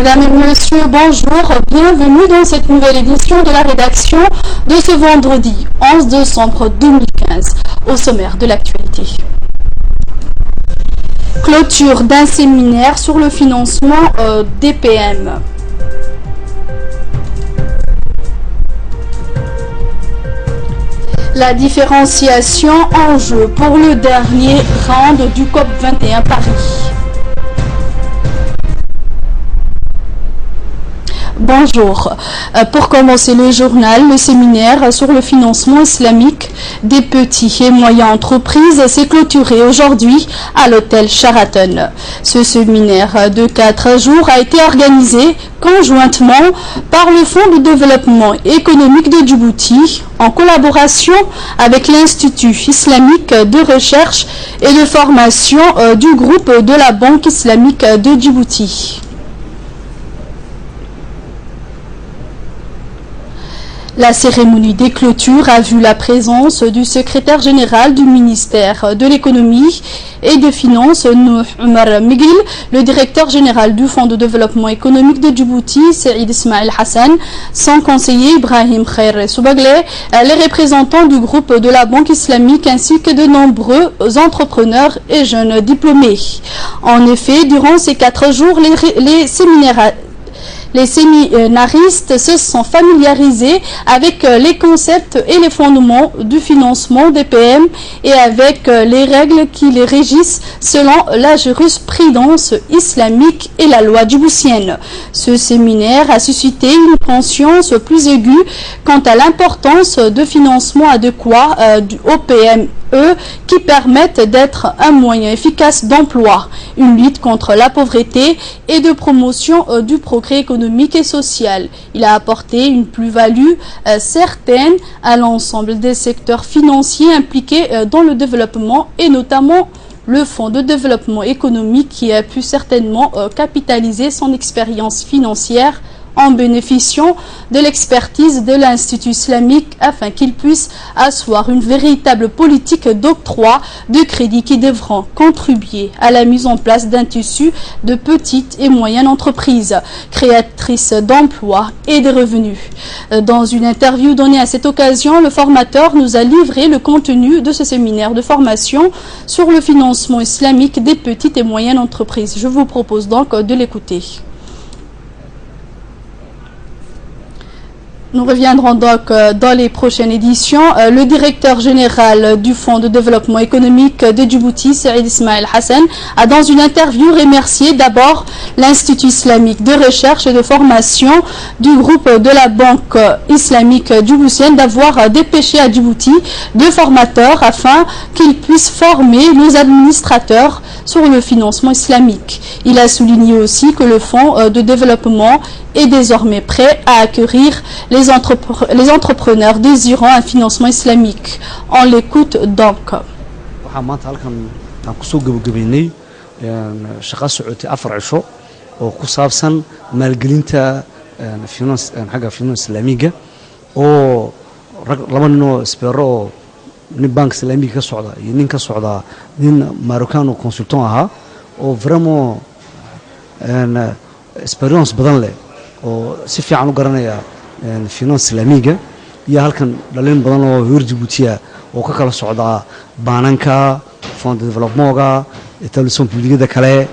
Mesdames et messieurs, bonjour, bienvenue dans cette nouvelle édition de la rédaction de ce vendredi 11 décembre 2015, au sommaire de l'actualité. Clôture d'un séminaire sur le financement des PME. La différenciation en jeu pour le dernier round du COP 21 Paris. Bonjour. Pour commencer le journal, le séminaire sur le financement islamique des petites et moyennes entreprises s'est clôturé aujourd'hui à l'hôtel Sheraton. Ce séminaire de 4 jours a été organisé conjointement par le Fonds de développement économique de Djibouti en collaboration avec l'Institut islamique de recherche et de formation du groupe de la Banque islamique de Djibouti. La cérémonie des clôtures a vu la présence du secrétaire général du ministère de l'économie et des finances, Nouh Omar Miguel, le directeur général du Fonds de développement économique de Djibouti, Saïd Ismail Hassan, son conseiller Ibrahim Khair Soubagle, les représentants du groupe de la Banque islamique ainsi que de nombreux entrepreneurs et jeunes diplômés. En effet, durant ces 4 jours, les séminaristes se sont familiarisés avec les concepts et les fondements du financement des PM et avec les règles qui les régissent selon la jurisprudence islamique et la loi djiboutienne. Ce séminaire a suscité une conscience plus aiguë quant à l'importance de financement adéquat aux PME qui permettent d'être un moyen efficace d'emploi, une lutte contre la pauvreté et de promotion du progrès économique et social. Il a apporté une plus-value certaine à l'ensemble des secteurs financiers impliqués dans le développement et notamment le Fonds de développement économique qui a pu certainement capitaliser son expérience financière en bénéficiant de l'expertise de l'Institut islamique afin qu'il puisse asseoir une véritable politique d'octroi de crédits qui devront contribuer à la mise en place d'un tissu de petites et moyennes entreprises, créatrices d'emplois et de revenus. Dans une interview donnée à cette occasion, le formateur nous a livré le contenu de ce séminaire de formation sur le financement islamique des petites et moyennes entreprises. Je vous propose donc de l'écouter. Nous reviendrons donc dans les prochaines éditions. Le directeur général du Fonds de développement économique de Djibouti, Saïd Ismail Hassan, a dans une interview remercié d'abord l'Institut islamique de recherche et de formation du groupe de la Banque islamique djiboutienne d'avoir dépêché à Djibouti 2 formateurs afin qu'ils puissent former nos administrateurs sur le financement islamique. Il a souligné aussi que le Fonds de développement est désormais prêt à accueillir les entrepreneurs désirant un financement islamique. On l'écoute donc. oo si fiican u garanaya finance islaamiga iyo halkan dhalin badan oo reer Djibouti oo ka kala socda baananka fond de développement établissement public kale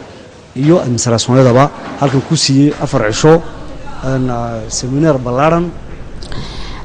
iyo administrationnadaba halkan ku siiyay 4 cisho séminaire ballaaran.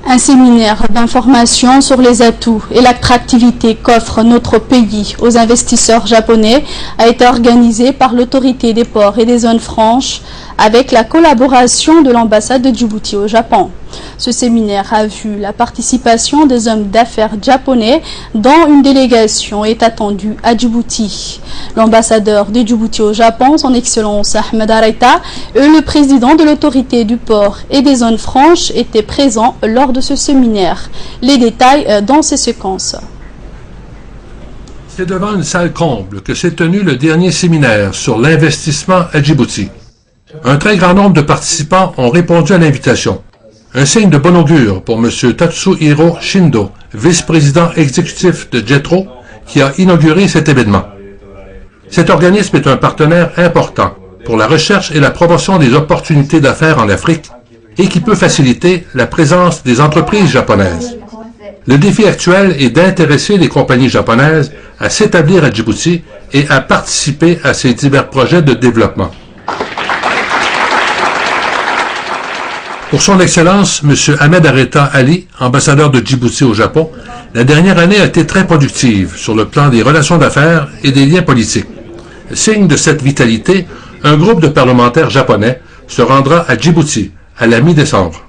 Un séminaire d'information sur les atouts et l'attractivité qu'offre notre pays aux investisseurs japonais a été organisé par l'autorité des ports et des zones franches avec la collaboration de l'ambassade de Djibouti au Japon. Ce séminaire a vu la participation des hommes d'affaires japonais dont une délégation est attendue à Djibouti. L'ambassadeur de Djibouti au Japon, son Excellence Ahmed Areta, et le président de l'autorité du port et des zones franches étaient présents lors de ce séminaire. Les détails dans ces séquences. C'est devant une salle comble que s'est tenu le dernier séminaire sur l'investissement à Djibouti. Un très grand nombre de participants ont répondu à l'invitation. Un signe de bon augure pour M. Tatsuhiro Shindo, vice-président exécutif de JETRO, qui a inauguré cet événement. Cet organisme est un partenaire important pour la recherche et la promotion des opportunités d'affaires en Afrique et qui peut faciliter la présence des entreprises japonaises. Le défi actuel est d'intéresser les compagnies japonaises à s'établir à Djibouti et à participer à ces divers projets de développement. Pour son Excellence, M. Ahmed Areta Ali, ambassadeur de Djibouti au Japon, la dernière année a été très productive sur le plan des relations d'affaires et des liens politiques. Signe de cette vitalité, un groupe de parlementaires japonais se rendra à Djibouti à la mi-décembre.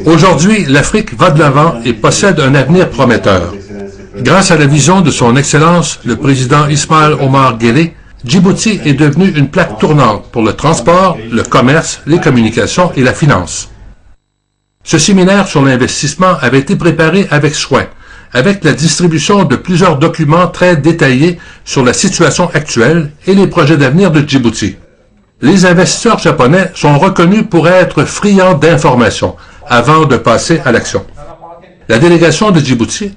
Aujourd'hui, l'Afrique va de l'avant et possède un avenir prometteur. Grâce à la vision de son Excellence, le président Ismail Omar Guelleh, Djibouti est devenu une plaque tournante pour le transport, le commerce, les communications et la finance. Ce séminaire sur l'investissement avait été préparé avec soin, avec la distribution de plusieurs documents très détaillés sur la situation actuelle et les projets d'avenir de Djibouti. Les investisseurs japonais sont reconnus pour être friands d'informations avant de passer à l'action. La délégation de Djibouti,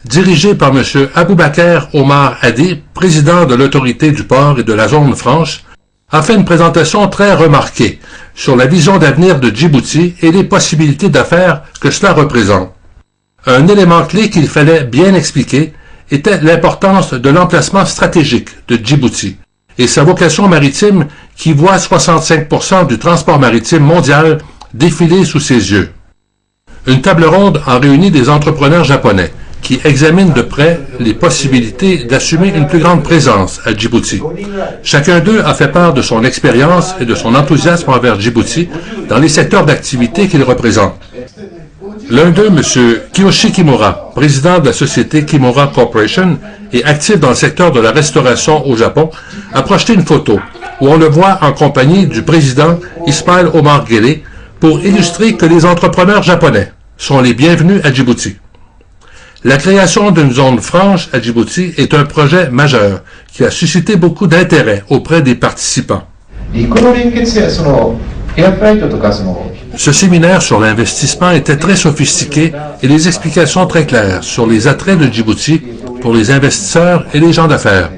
dirigée par M. Aboubakar Omar Hadi, président de l'autorité du port et de la zone franche, a fait une présentation très remarquée sur la vision d'avenir de Djibouti et les possibilités d'affaires que cela représente. Un élément clé qu'il fallait bien expliquer était l'importance de l'emplacement stratégique de Djibouti et sa vocation maritime qui voit 65% du transport maritime mondial défiler sous ses yeux. Une table ronde en réunit des entrepreneurs japonais qui examinent de près les possibilités d'assumer une plus grande présence à Djibouti. Chacun d'eux a fait part de son expérience et de son enthousiasme envers Djibouti dans les secteurs d'activité qu'il représente. L'un d'eux, M. Kiyoshi Kimura, président de la société Kimura Corporation et actif dans le secteur de la restauration au Japon, a projeté une photo où on le voit en compagnie du président Ismail Omar Guelleh pour illustrer que les entrepreneurs japonais sont les bienvenus à Djibouti. La création d'une zone franche à Djibouti est un projet majeur qui a suscité beaucoup d'intérêt auprès des participants. Ce séminaire sur l'investissement était très sophistiqué et les explications très claires sur les attraits de Djibouti pour les investisseurs et les gens d'affaires.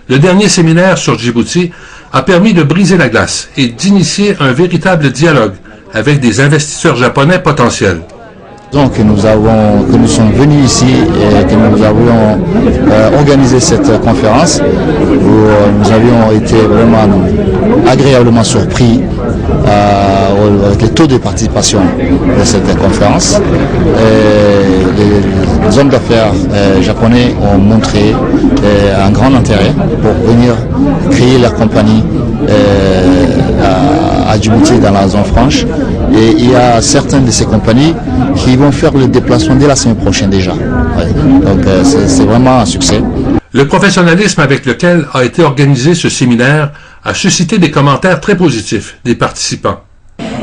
Le dernier séminaire sur Djibouti a permis de briser la glace et d'initier un véritable dialogue avec des investisseurs japonais potentiels. Donc nous sommes venus ici et que nous avions organisé cette conférence où nous avions été vraiment agréablement surpris avec le taux de participation de cette conférence. Les hommes d'affaires japonais ont montré un grand intérêt pour venir créer leur compagnie à Djibouti dans la zone franche. Et il y a certaines de ces compagnies qui vont faire le déplacement dès la semaine prochaine déjà. Ouais. Donc c'est vraiment un succès. Le professionnalisme avec lequel a été organisé ce séminaire a suscité des commentaires très positifs des participants.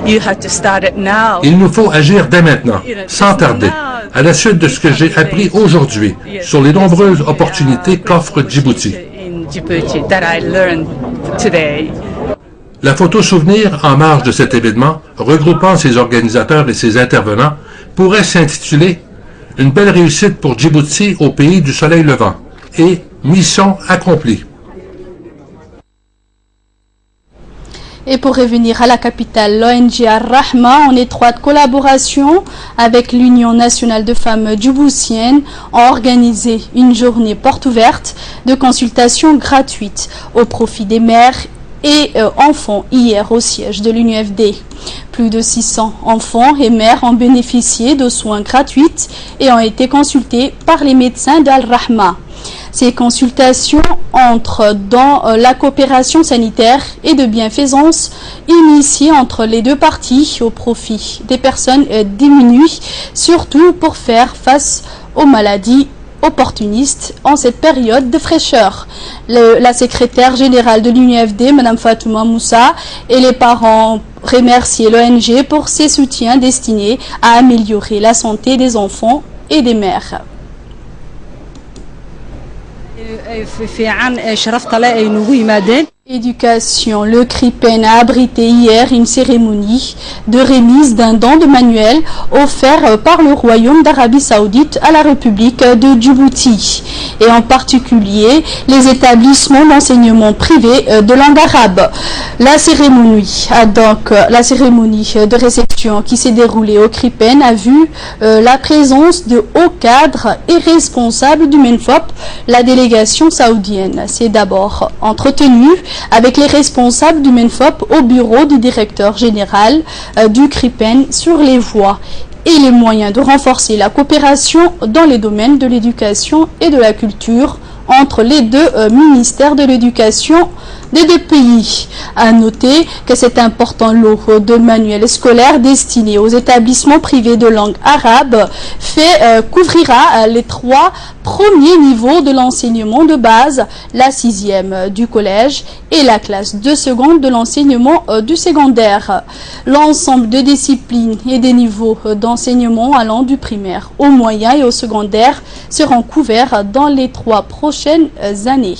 Il nous faut agir dès maintenant, sans tarder, à la suite de ce que j'ai appris aujourd'hui sur les nombreuses opportunités qu'offre Djibouti. La photo souvenir en marge de cet événement, regroupant ses organisateurs et ses intervenants, pourrait s'intituler « Une belle réussite pour Djibouti au pays du soleil levant » et « Mission accomplie ». Et pour revenir à la capitale, l'ONG Ar-Rahma, en étroite collaboration avec l'Union nationale de femmes djiboutiennes, a organisé une journée porte ouverte de consultation gratuite au profit des mères et enfants hier au siège de l'UNFD. Plus de 600 enfants et mères ont bénéficié de soins gratuits et ont été consultés par les médecins d'Al-Rahma. Ces consultations entrent dans la coopération sanitaire et de bienfaisance initiée entre les deux parties au profit des personnes diminuées, surtout pour faire face aux maladies opportunistes en cette période de fraîcheur. La secrétaire générale de l'UNFD, Mme Fatouma Moussa, et les parents remercient l'ONG pour ses soutiens destinés à améliorer la santé des enfants et des mères. Éducation, le CRIPEN a abrité hier une cérémonie de remise d'un don de manuel offert par le Royaume d'Arabie Saoudite à la République de Djibouti et en particulier les établissements d'enseignement privé de langue arabe. La cérémonie de réception qui s'est déroulée au CRIPEN a vu la présence de hauts cadres et responsables du MENFOP. La délégation saoudienne s'est d'abord entretenue avec les responsables du MENFOP au bureau du directeur général du CRIPEN sur les voies et les moyens de renforcer la coopération dans les domaines de l'éducation et de la culture entre les deux ministères de l'éducation des deux pays. À noter que cet important lot de manuels scolaires destinés aux établissements privés de langue arabe couvrira les 3 premiers niveaux de l'enseignement de base, la 6e du collège et la classe de seconde de l'enseignement du secondaire. L'ensemble des disciplines et des niveaux d'enseignement allant du primaire au moyen et au secondaire seront couverts dans les 3 prochaines années.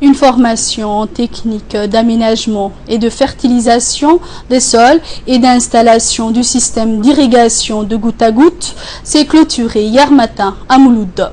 Une formation technique d'aménagement et de fertilisation des sols et d'installation du système d'irrigation de goutte à goutte s'est clôturée hier matin à Mouloud.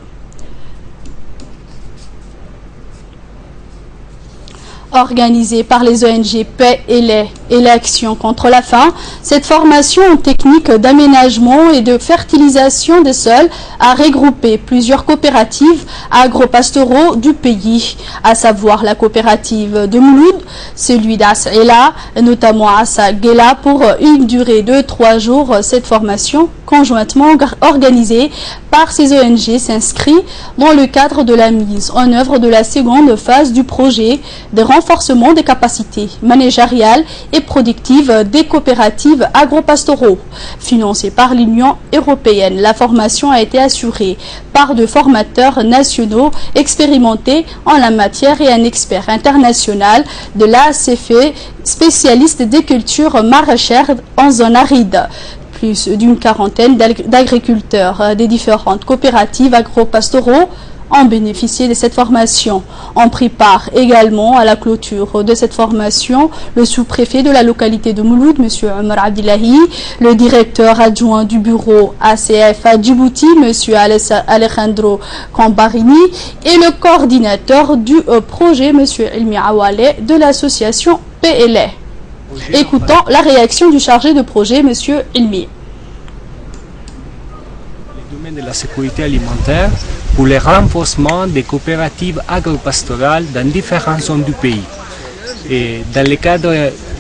Organisée par les ONG Paix et Lait et l'Action contre la faim, cette formation en technique d'aménagement et de fertilisation des sols a regroupé plusieurs coopératives agro-pastoraux du pays, à savoir la coopérative de Mouloud, celui d'As'ila, notamment Assa-Gela, pour une durée de 3 jours. Cette formation, conjointement organisée par ces ONG, s'inscrit dans le cadre de la mise en œuvre de la seconde phase du projet de renforcement des capacités managériales et productives des coopératives agro-pastoraux. Financée par l'Union européenne, la formation a été assurée par 2 formateurs nationaux expérimentés en la matière et un expert international de l'ACF, spécialiste des cultures maraîchères en zone aride. Plus d'une quarantaine d'agriculteurs des différentes coopératives agro-pastoraux ont bénéficié de cette formation. On prit part également à la clôture de cette formation le sous-préfet de la localité de Mouloud, M. Omar Abdillahi, le directeur adjoint du bureau ACF à Djibouti, M. Alejandro Kambarini, et le coordinateur du projet, M. Ilmi Awale, de l'association PLA. Écoutons la réaction du chargé de projet, M. Ilmi. Le domaine de la sécurité alimentaire pour le renforcement des coopératives agro-pastorales dans différentes zones du pays. Et dans le cadre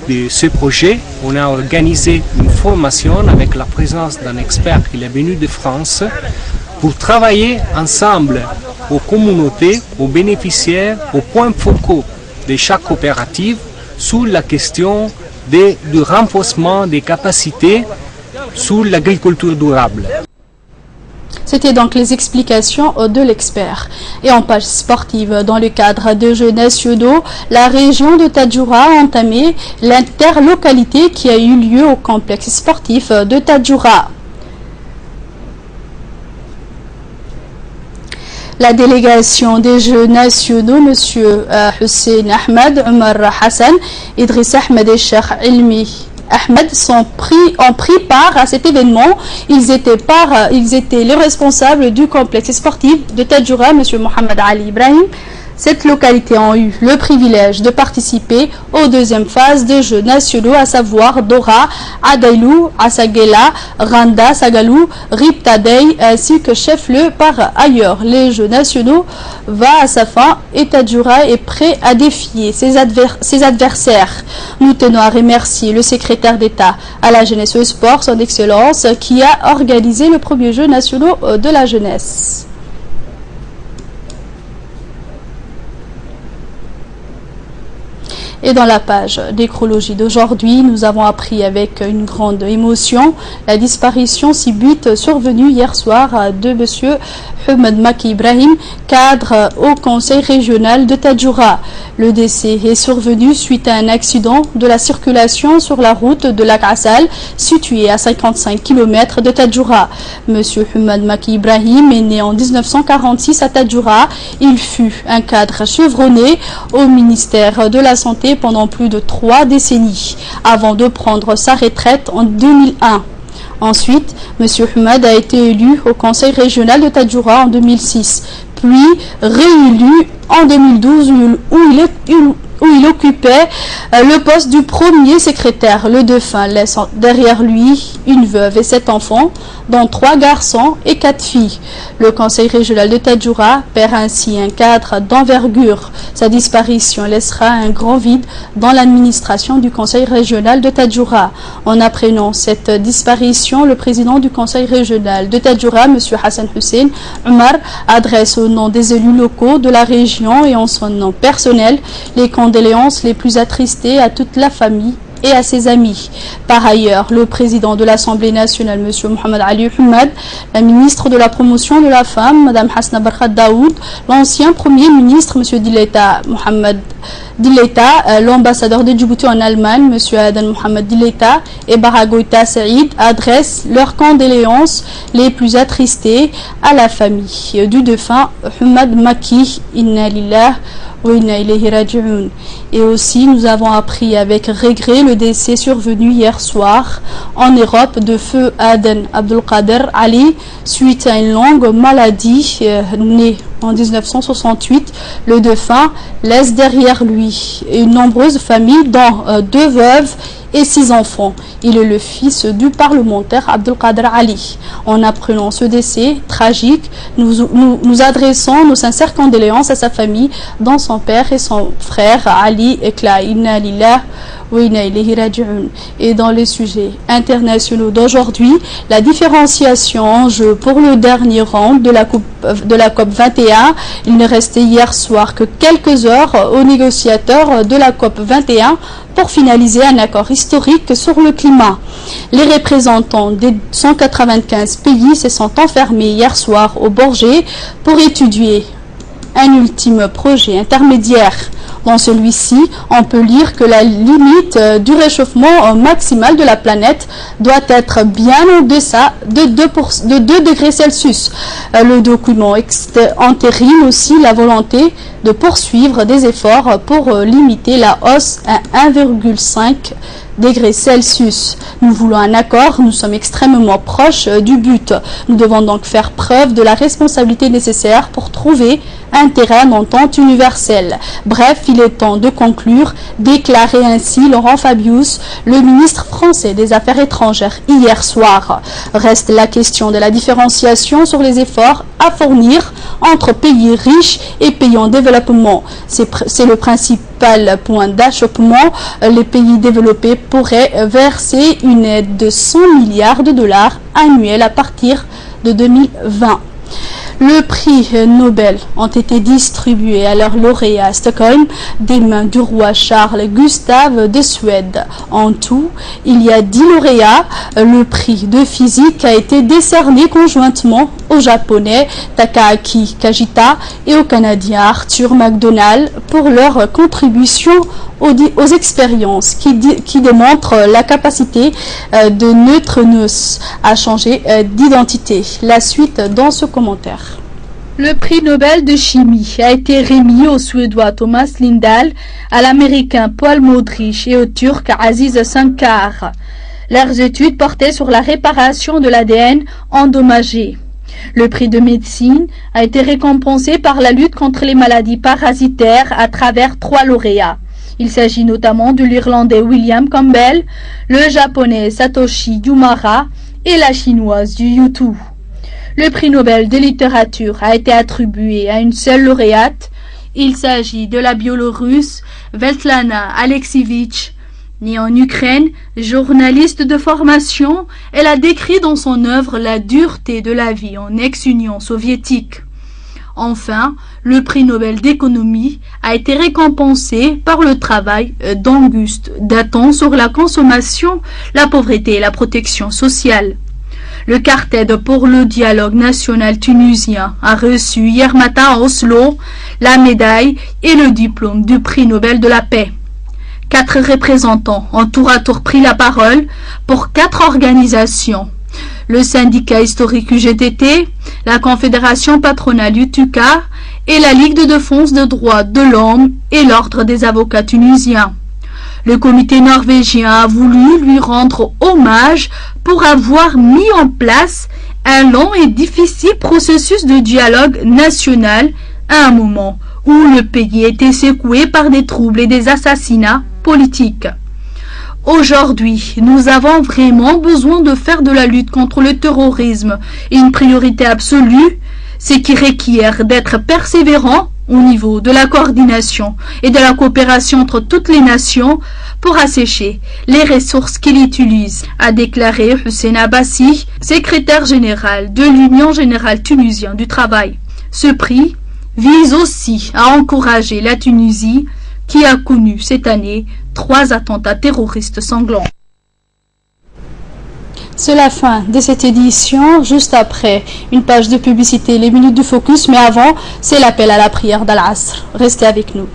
de ce projet, on a organisé une formation avec la présence d'un expert qui est venu de France pour travailler ensemble aux communautés, aux bénéficiaires, aux points focaux de chaque coopérative sur la question du renforcement des capacités sur l'agriculture durable. C'était donc les explications de l'expert. Et en page sportive, dans le cadre des Jeux nationaux, la région de Tadjoura a entamé l'interlocalité qui a eu lieu au complexe sportif de Tadjoura. La délégation des Jeux nationaux, M. Hussein Ahmed, Omar Hassan, Idriss Ahmed et Cheikh Ilmi Ahmed ont pris part à cet événement. Ils étaient les responsables du complexe sportif de Tadjoura, M. Mohamed Ali Ibrahim. Cette localité a eu le privilège de participer aux 2e phases des Jeux nationaux, à savoir Dora, Adailou, Assa-Gela, Randa, Sagalou, Riptadei, ainsi que Chef-Lieu par ailleurs. Les Jeux nationaux va à sa fin et Tadjoura est prêt à défier ses adversaires. Nous tenons à remercier le secrétaire d'État à la jeunesse et au sport, son Excellence, qui a organisé le premier Jeux nationaux de la jeunesse. Et dans la page nécrologie d'aujourd'hui, nous avons appris avec une grande émotion la disparition subite survenue hier soir de M. Hummad Maki Ibrahim, cadre au conseil régional de Tadjoura. Le décès est survenu suite à un accident de la circulation sur la route de Lac Assal, située à 55 km de Tadjoura. M. Hummad Maki Ibrahim est né en 1946 à Tadjoura. Il fut un cadre chevronné au ministère de la Santé pendant plus de 3 décennies, avant de prendre sa retraite en 2001. Ensuite, M. Hummad a été élu au conseil régional de Tadjoura en 2006, puis réélu en 2012 où il occupait le poste du premier secrétaire. Le défunt laisse derrière lui une veuve et 7 enfants, dont 3 garçons et 4 filles. Le conseil régional de Tadjoura perd ainsi un cadre d'envergure. Sa disparition laissera un grand vide dans l'administration du conseil régional de Tadjoura. En apprenant cette disparition, le président du conseil régional de Tadjoura, M. Hassan Hussein Omar, adresse au nom des élus locaux de la région et en son nom personnel les condoléances les plus attristées à toute la famille et à ses amis. Par ailleurs, le président de l'Assemblée nationale, M. Mohamed Ali Hummad, la ministre de la promotion de la femme, Mme Hasna Barkhat Daoud, l'ancien premier ministre, M. Dileta Mohamed Dileta, l'ambassadeur de Djibouti en Allemagne, M. Adan Mohamed Dileta, et Baragoita Saïd adressent leurs condoléances les plus attristées à la famille du défunt Hummad Maki. Inna lillah wa inna ilayhi raji'un. Et aussi, nous avons appris avec regret le décès survenu hier soir en Europe de feu Aden Abdelkader Ali suite à une longue maladie née en 1968. Le défunt laisse derrière lui une nombreuse famille dont 2 veuves et 6 enfants. Il est le fils du parlementaire Abdelkader Ali. En apprenant ce décès tragique, nous adressons nos sincères condoléances à sa famille, dont son père et son frère Ali Ekla. Inna lillah wa inna ilayhi raji'un. Et dans les sujets internationaux d'aujourd'hui, la différenciation en jeu pour le dernier round de la COP 21. Il ne restait hier soir que quelques heures aux négociateurs de la COP 21 pour finaliser un accord historique sur le climat. Les représentants des 195 pays se sont enfermés hier soir au Borgé pour étudier un ultime projet intermédiaire. Dans celui-ci, on peut lire que la limite du réchauffement maximal de la planète doit être bien en deçà de 2 degrés Celsius. Le document entérine aussi la volonté de poursuivre des efforts pour limiter la hausse à 1,5 degrés Celsius. Nous voulons un accord, nous sommes extrêmement proches du but. Nous devons donc faire preuve de la responsabilité nécessaire pour trouver un terrain d'entente universel. Bref, il est temps de conclure, déclarait ainsi Laurent Fabius, le ministre français des Affaires étrangères, hier soir. Reste la question de la différenciation sur les efforts à fournir entre pays riches et pays en développement. C'est le principal point d'achoppement. Les pays développés pourraient verser une aide de 100 milliards de dollars annuels à partir de 2020. Le prix Nobel ont été distribués à leurs lauréats à Stockholm des mains du roi Charles Gustave de Suède. En tout, il y a 10 lauréats. Le prix de physique a été décerné conjointement au japonais Takaaki Kajita et au canadien Arthur McDonald pour leur contribution aux expériences qui démontrent la capacité de neutrinos à changer d'identité. La suite dans ce commentaire. Le prix Nobel de chimie a été remis au Suédois Thomas Lindahl, à l'Américain Paul Modrich et au Turc Aziz Sankar. Leurs études portaient sur la réparation de l'ADN endommagé. Le prix de médecine a été récompensé par la lutte contre les maladies parasitaires à travers 3 lauréats. Il s'agit notamment de l'Irlandais William Campbell, le Japonais Satoshi Yumara et la Chinoise Yu Yutu. Le prix Nobel de littérature a été attribué à une seule lauréate. Il s'agit de la Biélorusse Svetlana Alexievitch. Née en Ukraine, journaliste de formation, elle a décrit dans son œuvre la dureté de la vie en ex-Union soviétique. Enfin, le prix Nobel d'économie a été récompensé par le travail d'Auguste Daton sur la consommation, la pauvreté et la protection sociale. Le quartet pour le dialogue national tunisien a reçu hier matin à Oslo la médaille et le diplôme du prix Nobel de la paix. 4 représentants ont tour à tour pris la parole pour 4 organisations. Le syndicat historique UGTT, la Confédération patronale UTUCA et la Ligue de défense des droits de l'homme et l'Ordre des avocats tunisiens. Le comité norvégien a voulu lui rendre hommage pour avoir mis en place un long et difficile processus de dialogue national à un moment où le pays était secoué par des troubles et des assassinats politiques. Aujourd'hui, nous avons vraiment besoin de faire de la lutte contre le terrorisme une priorité absolue, ce qui requiert d'être persévérant au niveau de la coordination et de la coopération entre toutes les nations pour assécher les ressources qu'ils utilisent, a déclaré Hussein Abbassi, secrétaire général de l'Union générale tunisienne du travail. Ce prix vise aussi à encourager la Tunisie qui a connu cette année 3 attentats terroristes sanglants. C'est la fin de cette édition. Juste après, une page de publicité, les minutes du focus, mais avant, c'est l'appel à la prière d'Al-Asr. Restez avec nous.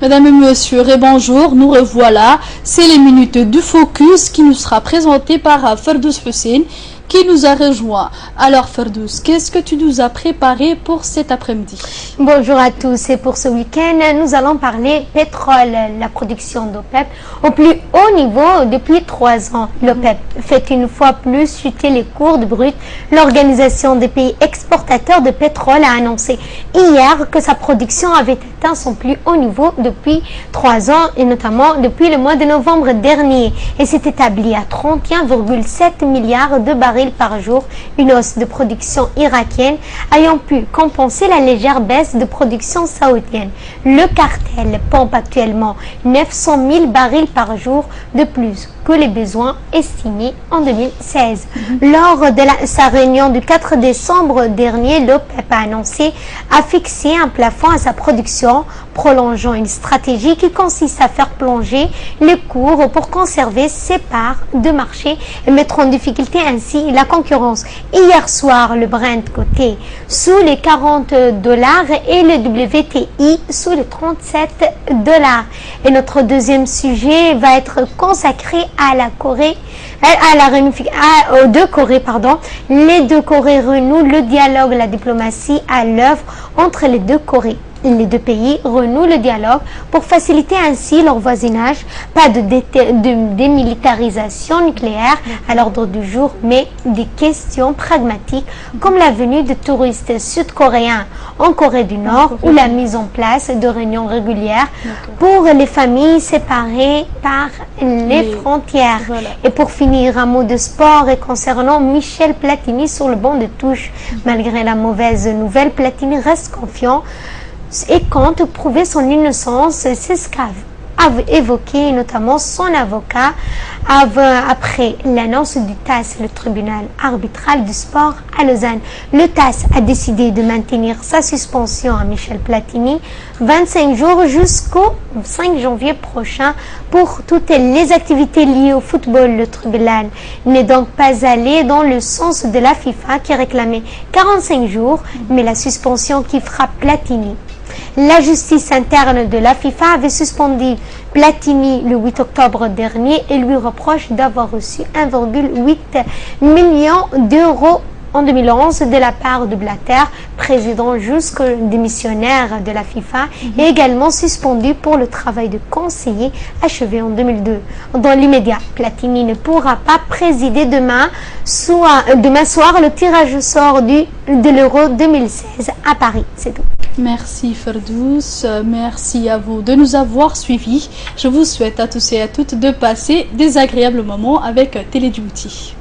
Mesdames et messieurs, et bonjour, nous revoilà. C'est les minutes du focus qui nous sera présenté par Ferdous Hussein qui nous a rejoint. Alors Ferdous, qu'est-ce que tu nous as préparé pour cet après-midi? Bonjour à tous, et pour ce week-end, nous allons parler pétrole, la production d'OPEP au plus haut niveau depuis 3 ans. L'OPEP fait une fois plus chuter les cours de brut. L'Organisation des pays exportateurs de pétrole a annoncé hier que sa production avait atteint son plus haut niveau depuis 3 ans, et notamment depuis le mois de novembre dernier, et s'est établi à 31,7 milliards de barils par jour, une hausse de production irakienne ayant pu compenser la légère baisse de production saoudienne. Le cartel pompe actuellement 900 000 barils par jour de plus que les besoins estimés en 2016. Lors de sa réunion du 4 décembre dernier, l'OPEP a fixé un plafond à sa production, prolongeant une stratégie qui consiste à faire plonger les cours pour conserver ses parts de marché et mettre en difficulté ainsi la concurrence. Hier soir, le Brent coté sous les $40 et le WTI sous les $37. Et notre deuxième sujet va être consacré à la Corée, aux deux Corées, pardon. Les deux Corées renouent le dialogue, la diplomatie à l'œuvre entre les deux Corées. Les deux pays renouent le dialogue pour faciliter ainsi leur voisinage. Pas de démilitarisation nucléaire à l'ordre du jour, mais des questions pragmatiques comme la venue de touristes sud-coréens en Corée du Nord ou la mise en place de réunions régulières pour les familles séparées par les frontières. Voilà. Et pour finir, un mot de sport et concernant Michel Platini sur le banc de touche. Malgré la mauvaise nouvelle, Platini reste confiant et compte prouver son innocence. C'est ce qu'a évoqué notamment son avocat après l'annonce du TAS, le tribunal arbitral du sport à Lausanne. Le TAS a décidé de maintenir sa suspension à Michel Platini 25 jours jusqu'au 5 janvier prochain pour toutes les activités liées au football. Le tribunal n'est donc pas allé dans le sens de la FIFA qui réclamait 45 jours, mais la suspension qui frappe Platini. La justice interne de la FIFA avait suspendu Platini le 8 octobre dernier et lui reproche d'avoir reçu 1,8 million d'euros en 2011 de la part de Blatter, président jusqu'au démissionnaire de la FIFA, et également suspendu pour le travail de conseiller achevé en 2002. Dans l'immédiat, Platini ne pourra pas présider demain soir le tirage au sort de l'Euro 2016 à Paris. C'est tout. Merci Ferdous, merci à vous de nous avoir suivis. Je vous souhaite à tous et à toutes de passer des agréables moments avec Télé Djibouti.